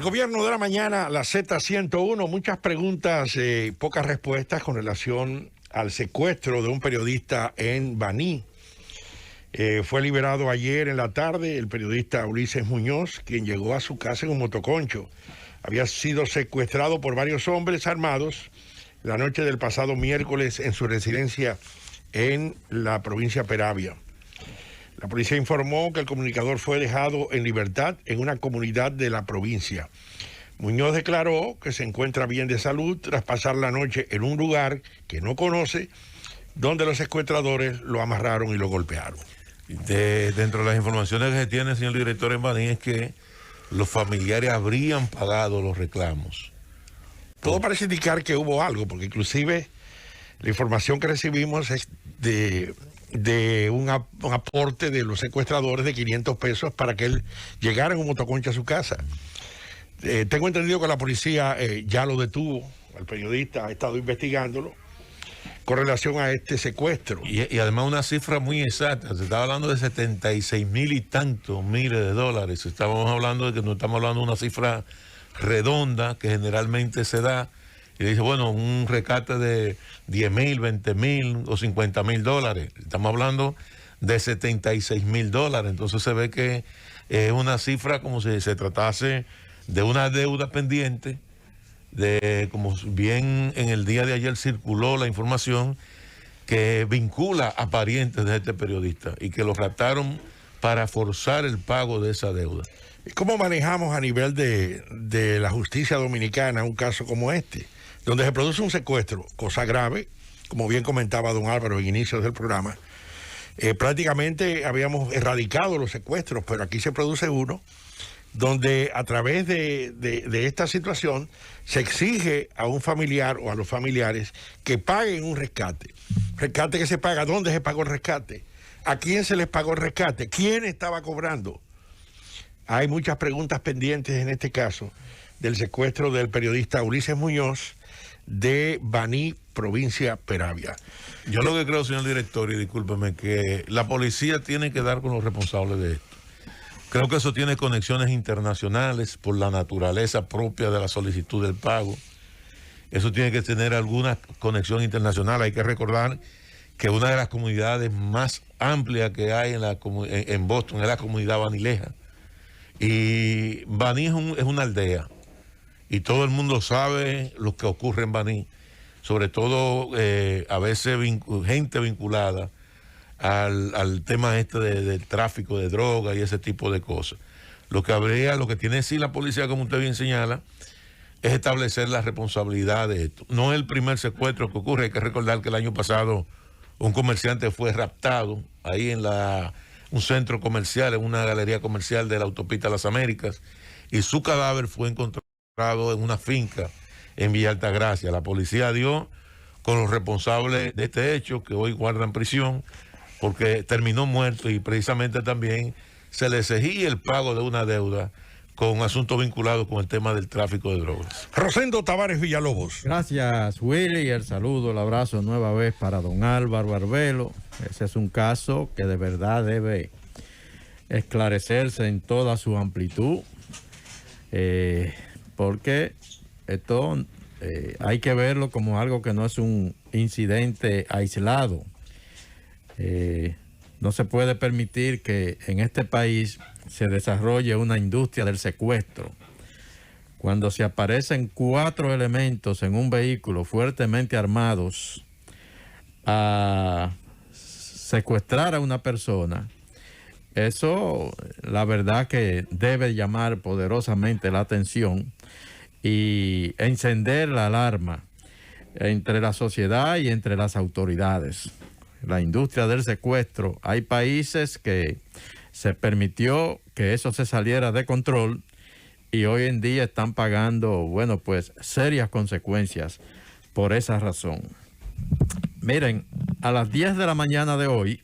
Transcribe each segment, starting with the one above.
gobierno de la mañana, la Z101, muchas preguntas, pocas respuestas con relación al secuestro de un periodista en Baní. Fue liberado ayer en la tarde el periodista Ulises Muñoz, quien llegó a su casa en un motoconcho. Había sido secuestrado por varios hombres armados la noche del pasado miércoles en su residencia en la provincia Peravia. La policía informó que el comunicador fue dejado en libertad en una comunidad de la provincia. Muñoz declaró que se encuentra bien de salud tras pasar la noche en un lugar que no conoce, donde los secuestradores lo amarraron y lo golpearon. Dentro de las informaciones que se tiene, señor director, en Baní, es que los familiares habrían pagado los reclamos. Todo parece indicar que hubo algo, porque inclusive la información que recibimos es de un aporte de los secuestradores de 500 pesos para que él llegara en un motoconcho a su casa. Tengo entendido que la policía ya lo detuvo, al periodista, ha estado investigándolo con relación a este secuestro. Y además una cifra muy exacta, se estaba hablando de 76,000 y tantos miles de dólares. Estábamos hablando de que no estamos hablando de una cifra redonda que generalmente se da. Y dice, bueno, un rescate de 10,000, 20,000 o 50,000 dólares. Estamos hablando de 76,000 dólares. Entonces se ve que es una cifra como si se tratase de una deuda pendiente, de como bien en el día de ayer circuló la información que vincula a parientes de este periodista y que lo raptaron para forzar el pago de esa deuda. ¿Cómo manejamos a nivel de la justicia dominicana un caso como este, donde se produce un secuestro, cosa grave, como bien comentaba don Álvaro en inicios del programa? Prácticamente habíamos erradicado los secuestros, pero aquí se produce uno donde a través de esta situación se exige a un familiar o a los familiares que paguen un rescate. ¿Rescate que se paga? ¿Dónde se pagó el rescate? ¿A quién se les pagó el rescate? ¿Quién estaba cobrando? Hay muchas preguntas pendientes en este caso del secuestro del periodista Ulises Muñoz de Baní, provincia Peravia. Yo lo que creo, señor director, y discúlpeme, que la policía tiene que dar con los responsables de esto. Creo que eso tiene conexiones internacionales por la naturaleza propia de la solicitud del pago. Eso tiene que tener alguna conexión internacional. Hay que recordar que una de las comunidades más amplias que hay en Boston es la comunidad banileja. Y Baní es una aldea. Y todo el mundo sabe lo que ocurre en Baní. Sobre todo a veces gente vinculada al tema del tráfico de drogas y ese tipo de cosas. Lo que tiene sí la policía, como usted bien señala, es establecer la responsabilidad de esto. No es el primer secuestro que ocurre. Hay que recordar que el año pasado un comerciante fue raptado ahí en un centro comercial, en una galería comercial de la autopista Las Américas, y su cadáver fue encontrado en una finca en Villa Altagracia. La policía dio con los responsables de este hecho, que hoy guardan prisión, porque terminó muerto, y precisamente también se le exigía el pago de una deuda con asuntos vinculados con el tema del tráfico de drogas. Rosendo Tavares Villalobos. Gracias, Willy. El saludo, el abrazo nueva vez para don Álvaro Arbelo. Ese es un caso que de verdad debe esclarecerse en toda su amplitud, porque esto hay que verlo como algo que no es un incidente aislado. No se puede permitir que en este país se desarrolle una industria del secuestro. Cuando se aparecen 4 elementos en un vehículo fuertemente armados a secuestrar a una persona, eso la verdad que debe llamar poderosamente la atención y encender la alarma entre la sociedad y entre las autoridades. La industria del secuestro, hay países que se permitió que eso se saliera de control y hoy en día están pagando, bueno, pues serias consecuencias por esa razón. Miren, a las 10 de la mañana de hoy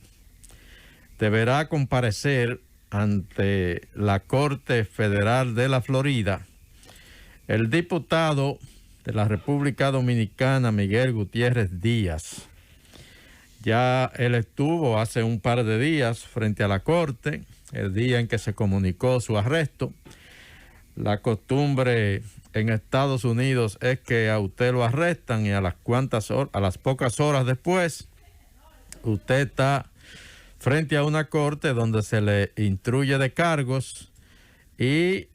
deberá comparecer ante la Corte Federal de la Florida el diputado de la República Dominicana, Miguel Gutiérrez Díaz. Ya él estuvo hace un par de días frente a la Corte, el día en que se comunicó su arresto. la costumbre en Estados Unidos es que a usted lo arrestan y a las pocas horas después, usted está frente a una corte donde se le instruye de cargos y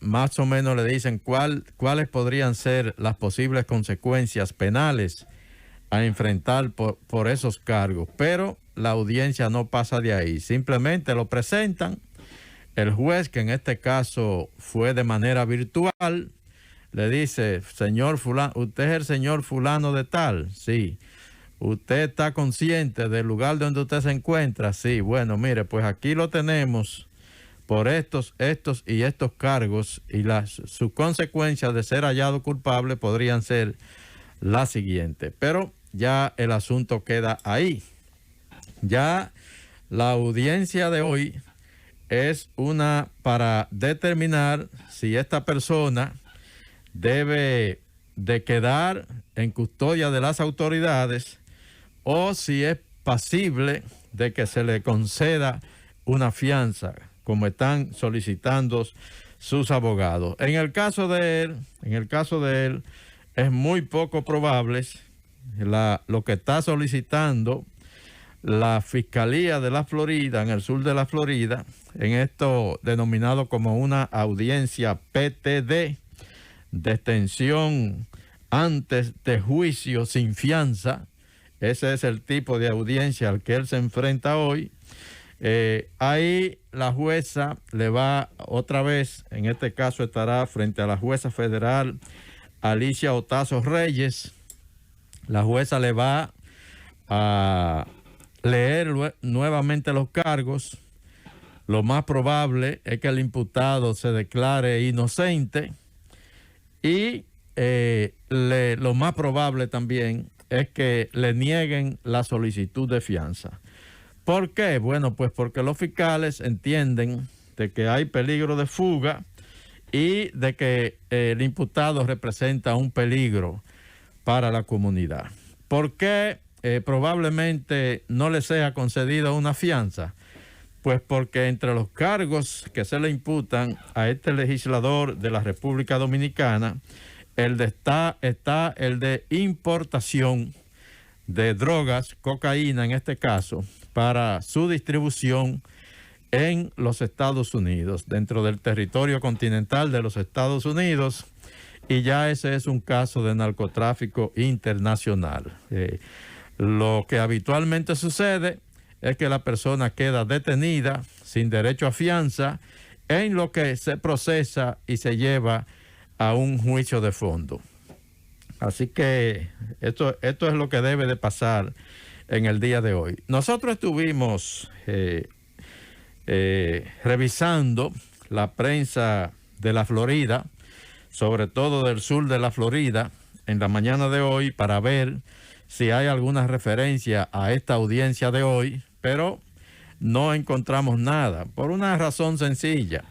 más o menos le dicen cuáles podrían ser las posibles consecuencias penales a enfrentar por esos cargos. Pero la audiencia no pasa de ahí, simplemente lo presentan. El juez, que en este caso fue de manera virtual, le dice: señor fulano, ¿usted es el señor fulano de tal? Sí. ¿Usted está consciente del lugar donde usted se encuentra? Sí. Bueno, mire, pues aquí lo tenemos por estos y estos cargos, y sus consecuencias de ser hallado culpable podrían ser las siguientes. Pero ya el asunto queda ahí. Ya la audiencia de hoy es una para determinar si esta persona debe de quedar en custodia de las autoridades o si es pasible de que se le conceda una fianza, como están solicitando sus abogados. En el caso de él, es muy poco probable lo que está solicitando la Fiscalía de la Florida, en el sur de la Florida, en esto denominado como una audiencia PTD, detención antes de juicio sin fianza. Ese es el tipo de audiencia al que él se enfrenta hoy. Ahí la jueza le va otra vez, en este caso estará frente a la jueza federal Alicia Otazo Reyes. La jueza le va a leer nuevamente los cargos. Lo más probable es que el imputado se declare inocente y lo más probable también es que le nieguen la solicitud de fianza. ¿Por qué? Bueno, pues porque los fiscales entienden de que hay peligro de fuga y de que el imputado representa un peligro para la comunidad. ¿Por qué probablemente no le sea concedida una fianza? Pues porque entre los cargos que se le imputan a este legislador de la República Dominicana, está el de importación de drogas, cocaína en este caso, para su distribución en los Estados Unidos, dentro del territorio continental de los Estados Unidos, y ya ese es un caso de narcotráfico internacional. Lo que habitualmente sucede es que la persona queda detenida sin derecho a fianza, en lo que se procesa y se lleva a un juicio de fondo. Así que esto es lo que debe de pasar en el día de hoy. Nosotros estuvimos revisando la prensa de la Florida, sobre todo del sur de la Florida, en la mañana de hoy, para ver si hay alguna referencia a esta audiencia de hoy, pero no encontramos nada, por una razón sencilla.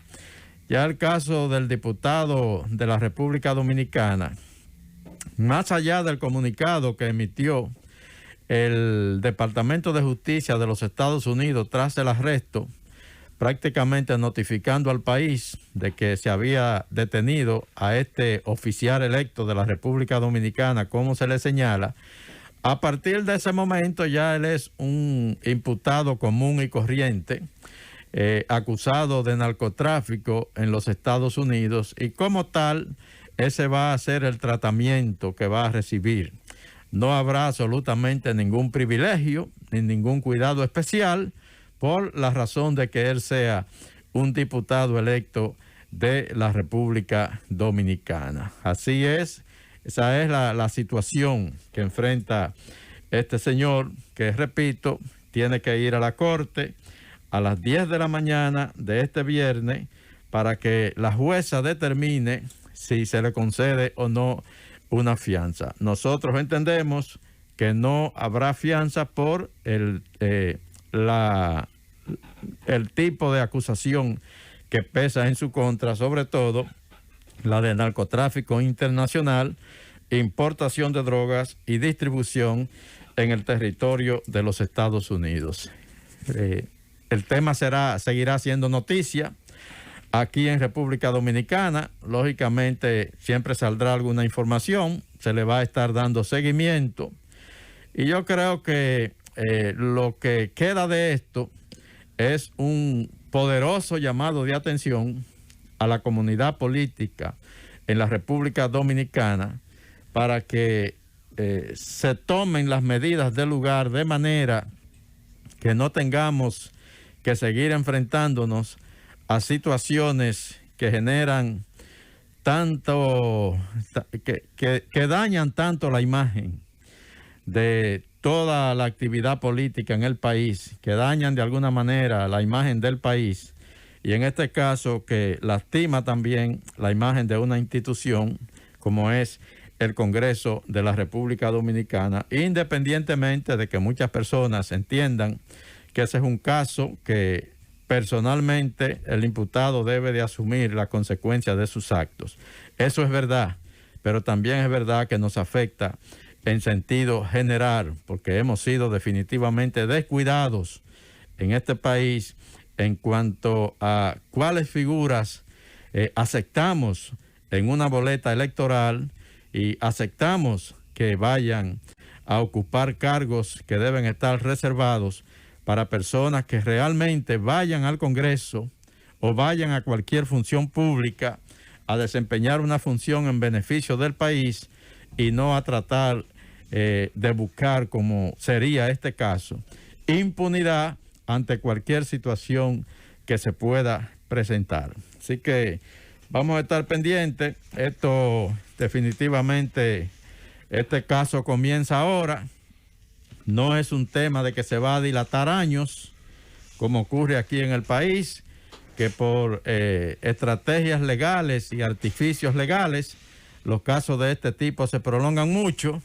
Ya el caso del diputado de la República Dominicana, más allá del comunicado que emitió el Departamento de Justicia de los Estados Unidos tras el arresto, prácticamente notificando al país de que se había detenido a este oficial electo de la República Dominicana, como se le señala, a partir de ese momento ya él es un imputado común y corriente, acusado de narcotráfico en los Estados Unidos, y como tal, ese va a ser el tratamiento que va a recibir. No habrá absolutamente ningún privilegio ni ningún cuidado especial por la razón de que él sea un diputado electo de la República Dominicana. Así es, esa es la situación que enfrenta este señor, que repito, tiene que ir a la corte a las 10 de la mañana de este viernes para que la jueza determine si se le concede o no una fianza. Nosotros entendemos que no habrá fianza por el tipo de acusación que pesa en su contra, sobre todo la de narcotráfico internacional, importación de drogas y distribución en el territorio de los Estados Unidos. El tema seguirá siendo noticia. aquí en República Dominicana. Lógicamente siempre saldrá alguna información, se le va a estar dando seguimiento. Y yo creo que lo que queda de esto es un poderoso llamado de atención a la comunidad política en la República Dominicana para que se tomen las medidas del lugar de manera que no tengamos que seguir enfrentándonos a situaciones que generan tanto, que dañan tanto la imagen de toda la actividad política en el país, que dañan de alguna manera la imagen del país, y en este caso que lastima también la imagen de una institución como es el Congreso de la República Dominicana, independientemente de que muchas personas entiendan que ese es un caso que personalmente el imputado debe de asumir las consecuencias de sus actos. Eso es verdad, pero también es verdad que nos afecta en sentido general, porque hemos sido definitivamente descuidados en este país en cuanto a cuáles figuras aceptamos en una boleta electoral y aceptamos que vayan a ocupar cargos que deben estar reservados para personas que realmente vayan al Congreso o vayan a cualquier función pública a desempeñar una función en beneficio del país y no a tratar de buscar, como sería este caso, impunidad ante cualquier situación que se pueda presentar. Así que vamos a estar pendientes. Esto definitivamente, este caso comienza ahora. No es un tema de que se va a dilatar años, como ocurre aquí en el país, que por estrategias legales y artificios legales, los casos de este tipo se prolongan mucho.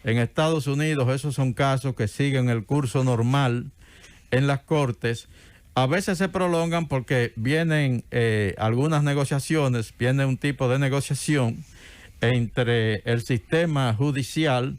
En Estados Unidos esos son casos que siguen el curso normal en las cortes. A veces se prolongan porque vienen algunas negociaciones, viene un tipo de negociación entre el sistema judicial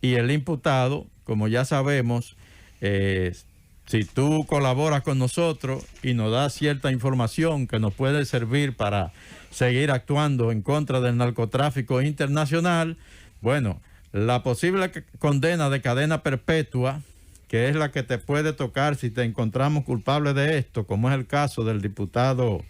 y el imputado. Como ya sabemos, si tú colaboras con nosotros y nos das cierta información que nos puede servir para seguir actuando en contra del narcotráfico internacional, bueno, la posible condena de cadena perpetua, que es la que te puede tocar si te encontramos culpable de esto, como es el caso del diputado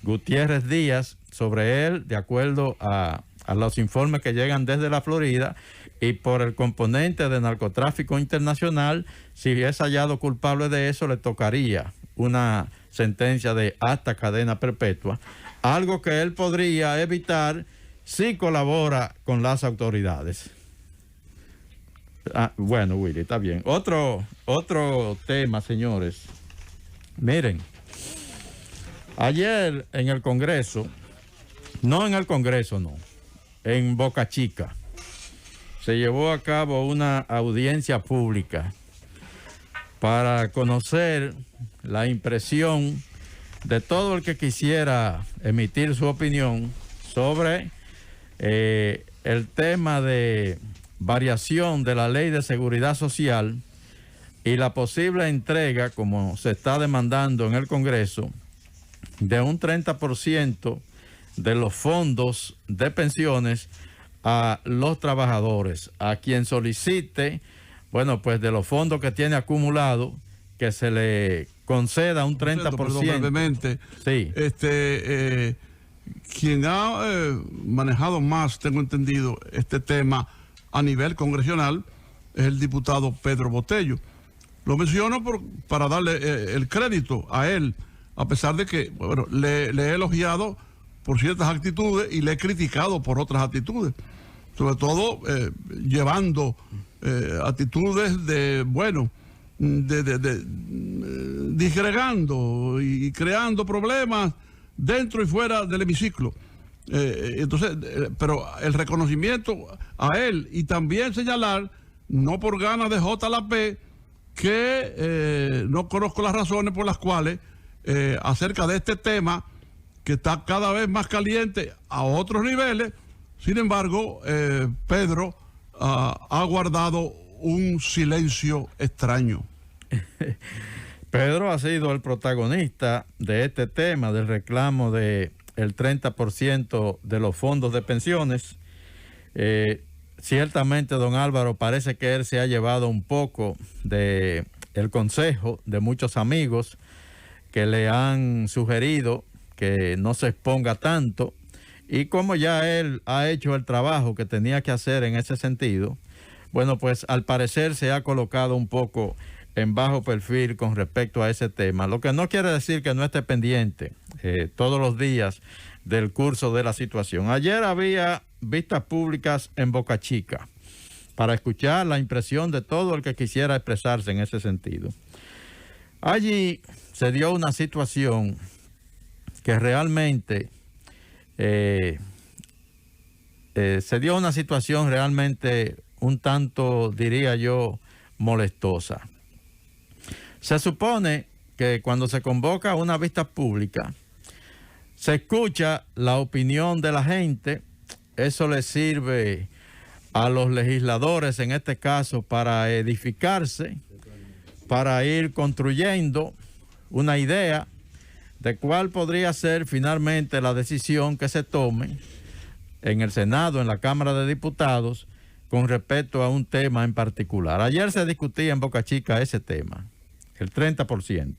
Gutiérrez Díaz, sobre él, de acuerdo a los informes que llegan desde la Florida, y por el componente de narcotráfico internacional, si es hallado culpable de eso, le tocaría una sentencia de hasta cadena perpetua, algo que él podría evitar si colabora con las autoridades. Bueno, Willy, está bien. Otro tema, señores. Miren, ayer en el Congreso, en Boca Chica, se llevó a cabo una audiencia pública para conocer la impresión de todo el que quisiera emitir su opinión sobre el tema de variación de la Ley de Seguridad Social y la posible entrega, como se está demandando en el Congreso, de un 30% de los fondos de pensiones a los trabajadores, a quien solicite, bueno, pues de los fondos que tiene acumulado, que se le conceda un 30%. Perdón, brevemente, sí. Quien ha manejado más, tengo entendido, este tema a nivel congresional es el diputado Pedro Botello. Lo menciono para darle el crédito a él, a pesar de que, bueno, le he elogiado por ciertas actitudes y le he criticado por otras actitudes, sobre todo llevando actitudes de, bueno, disgregando y creando problemas dentro y fuera del hemiciclo. Entonces, pero el reconocimiento a él y también señalar, no por ganas de JLP, que no conozco las razones por las cuales acerca de este tema que está cada vez más caliente a otros niveles, sin embargo, Pedro ha guardado un silencio extraño. Pedro ha sido el protagonista de este tema, del reclamo del 30% de los fondos de pensiones. Ciertamente, don Álvaro, parece que él se ha llevado un poco de el consejo de muchos amigos que le han sugerido que no se exponga tanto, y como ya él ha hecho el trabajo que tenía que hacer en ese sentido, bueno, pues al parecer se ha colocado un poco en bajo perfil con respecto a ese tema, lo que no quiere decir que no esté pendiente todos los días del curso de la situación. Ayer había vistas públicas en Boca Chica para escuchar la impresión de todo el que quisiera expresarse en ese sentido. Allí se dio una situación que realmente un tanto, diría yo, molestosa. Se supone que cuando se convoca una vista pública, se escucha la opinión de la gente. Eso le sirve a los legisladores, en este caso, para edificarse, para ir construyendo una idea de cuál podría ser finalmente la decisión que se tome en el Senado, en la Cámara de Diputados, con respecto a un tema en particular. Ayer se discutía en Boca Chica ese tema, el 30%.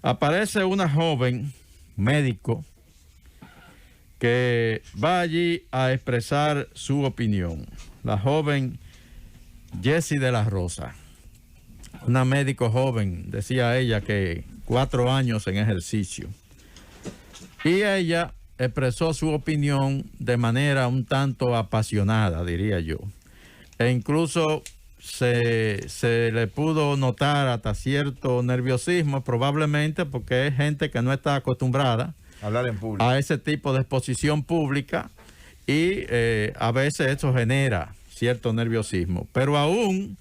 Aparece una joven médico que va allí a expresar su opinión. La joven Jessie de la Rosa, una médico joven, decía ella que 4 años en ejercicio. Y ella expresó su opinión de manera un tanto apasionada, diría yo. E incluso se le pudo notar hasta cierto nerviosismo, probablemente porque es gente que no está acostumbrada hablar en público a ese tipo de exposición pública, y a veces eso genera cierto nerviosismo. Pero aún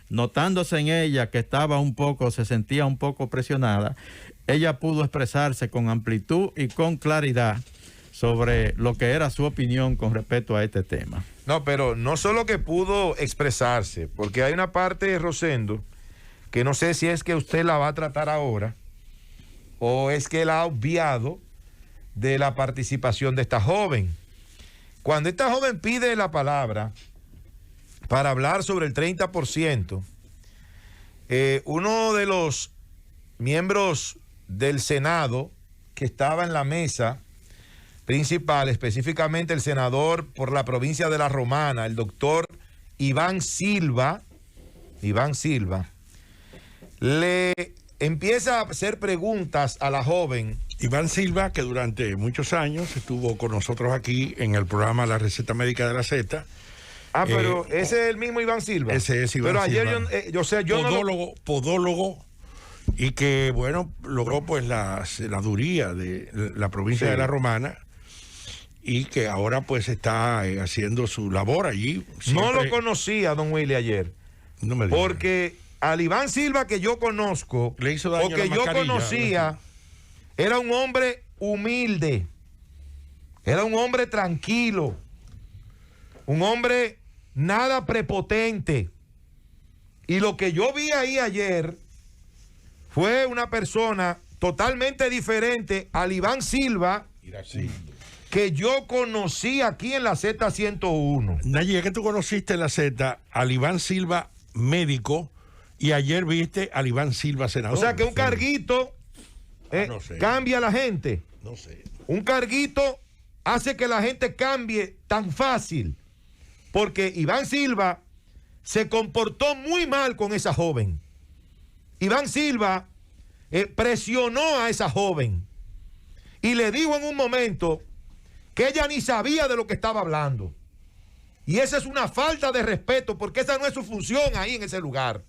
notándose en ella que se sentía un poco presionada, ella pudo expresarse con amplitud y con claridad sobre lo que era su opinión con respecto a este tema. No, pero no solo que pudo expresarse, porque hay una parte, Rosendo, que no sé si es que usted la va a tratar ahora o es que la ha obviado de la participación de esta joven. Cuando esta joven pide la palabra para hablar sobre el 30%, uno de los miembros del Senado que estaba en la mesa principal, específicamente el senador por la provincia de La Romana, el doctor Iván Silva, le empieza a hacer preguntas a la joven. Iván Silva, que durante muchos años estuvo con nosotros aquí en el programa La Receta Médica de la Z. Pero ese es el mismo Iván Silva. Ese es Iván Silva. Pero ayer yo podólogo, y que, bueno, logró pues la senaduría de la provincia de La Romana, y que ahora pues está haciendo su labor allí. No lo conocía, don Willy, ayer. No me diga. Porque al Iván Silva que yo conozco, le hizo daño o que yo conocía, era un hombre humilde, era un hombre tranquilo, un hombre nada prepotente. Y lo que yo vi ahí ayer fue una persona totalmente diferente al Iván Silva que yo conocí aquí en la Z101. Nayib, que tú conociste en la Z al Iván Silva médico, y ayer viste al Iván Silva senador. O sea que un carguito no sé. cambia a la gente. No sé. Un carguito hace que la gente cambie tan fácil. Porque Iván Silva se comportó muy mal con esa joven. Iván Silva presionó a esa joven y le dijo en un momento que ella ni sabía de lo que estaba hablando. Y esa es una falta de respeto, porque esa no es su función ahí en ese lugar.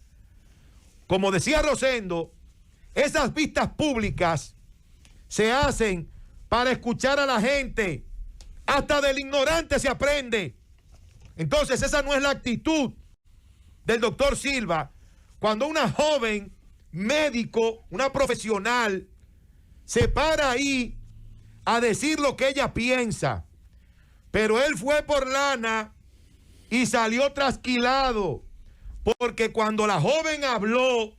Como decía Rosendo, esas vistas públicas se hacen para escuchar a la gente. Hasta del ignorante se aprende. Entonces esa no es la actitud del doctor Silva. Cuando una joven médico, una profesional, se para ahí a decir lo que ella piensa, pero él fue por lana y salió trasquilado, porque cuando la joven habló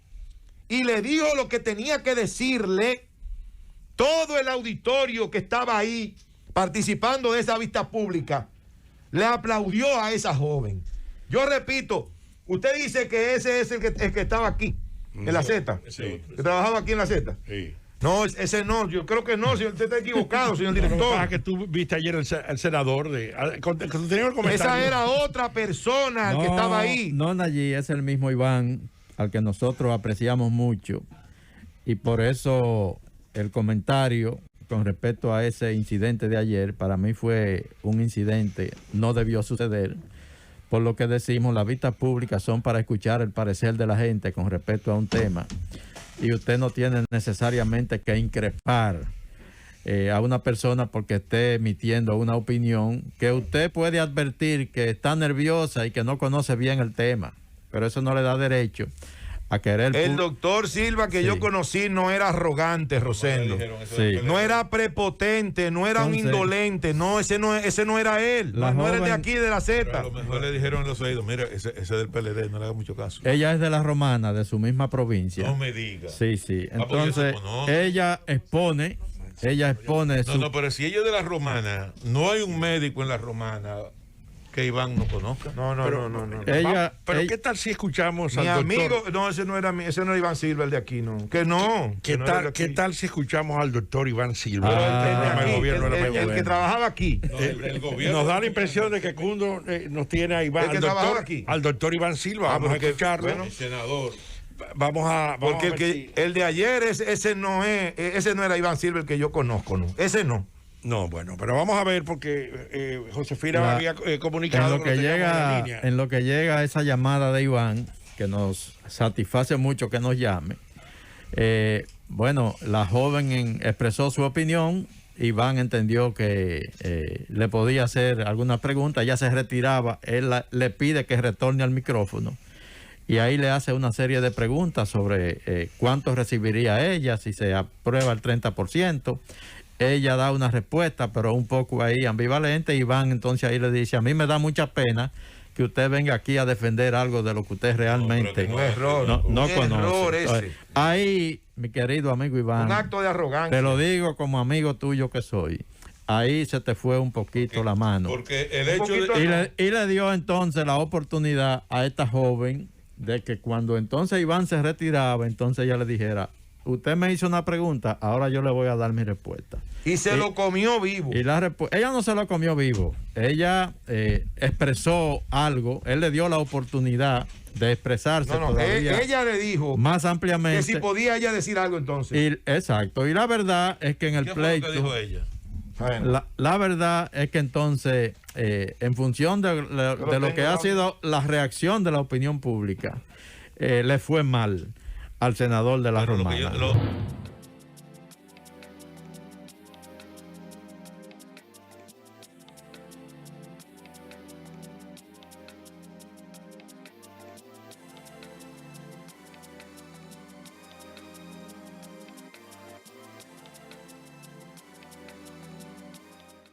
y le dijo lo que tenía que decirle. Todo el auditorio que estaba ahí participando de esa vista pública le aplaudió a esa joven. Yo repito, usted dice que ese es el que estaba aquí, en la Z, Sí. que trabajaba aquí en la Z. Sí. No, ese no, yo creo que no, señor, usted está equivocado, señor Lo que director. pasa es que tú viste ayer el senador tenía el comentario. Esa era otra persona que estaba ahí. No, Nayib, es el mismo Iván al que nosotros apreciamos mucho. Y por eso el comentario con respecto a ese incidente de ayer, para mí fue un incidente, no debió suceder. Por lo que decimos, las vistas públicas son para escuchar el parecer de la gente con respecto a un tema. Y usted no tiene necesariamente que increpar a una persona porque esté emitiendo una opinión que usted puede advertir que está nerviosa y que no conoce bien el tema. Pero eso no le da derecho a querer... El doctor Silva que Sí. yo conocí no era arrogante, Rosendo. Sí. No era prepotente, no era un Entonces, indolente, no, ese no era él. La No era el de joven- aquí, de la A Z. lo mejor le dijeron en los oídos, mira, ese del PLD, no le haga mucho caso. Ella es de la Romana, de su misma provincia. No me diga. Sí, sí. Ah, porque Entonces, yo conozco. ella expone No, no, pero si ella es de la Romana, no hay un médico en la Romana que Iván no conozca. No. ella, Pero ella- ¿qué tal si escuchamos Mi al doctor? amigo, no, ese no era Iván Silva, el de aquí, no. Que no. ¿Qué que no era el de tal, aquí. ¿Qué tal si escuchamos al doctor Iván Silva? Pero el de Programa de aquí, gobierno de la el República. que trabajaba aquí. No, el gobierno. Nos da la impresión de que Cundo nos tiene a Iván, El que trabajaba aquí. al doctor Iván Silva. Ah, Vamos a porque, escucharlo. bueno, El senador. Vamos a Porque ver el de ayer, ese no era Iván Silva el que yo conozco, no. Ese no. No, bueno, pero vamos a ver porque Josefina La- había en comunicado lo que que lo teníamos en llega, línea. en lo que llega esa llamada de Iván, que nos satisface mucho que nos llame. Bueno, la joven expresó su opinión. Iván entendió que le podía hacer alguna pregunta. Ella se retiraba. Él le pide que retorne al micrófono. Y ahí le hace una serie de preguntas sobre cuánto recibiría ella, si se aprueba el 30%. Ella da una respuesta, pero un poco ahí ambivalente. Iván entonces ahí le dice, a mí me da mucha pena que usted venga aquí a defender algo de lo que usted realmente No, Un error. no un conoce. error ese. Entonces, ahí, mi querido amigo Iván, Un acto de arrogancia. te lo digo como amigo tuyo que soy, ahí se te fue un poquito la mano. Porque el Un hecho poquito de. Y le dio entonces la oportunidad a esta joven de que cuando entonces Iván se retiraba, entonces ella le dijera, usted me hizo una pregunta, ahora yo le voy a dar mi respuesta. Y se lo comió vivo. Y ella no se lo comió vivo, ella expresó algo, él le dio la oportunidad de expresarse No, todavía ella le dijo más que ampliamente. si podía ella decir algo entonces. Exacto, y la verdad es que en el ¿Qué fue lo que dijo pleito, ella? Bueno, la verdad es que entonces, en función de lo que ha sido la reacción de la opinión pública, le fue mal al senador de la Pero lo que Romana. yo- lo-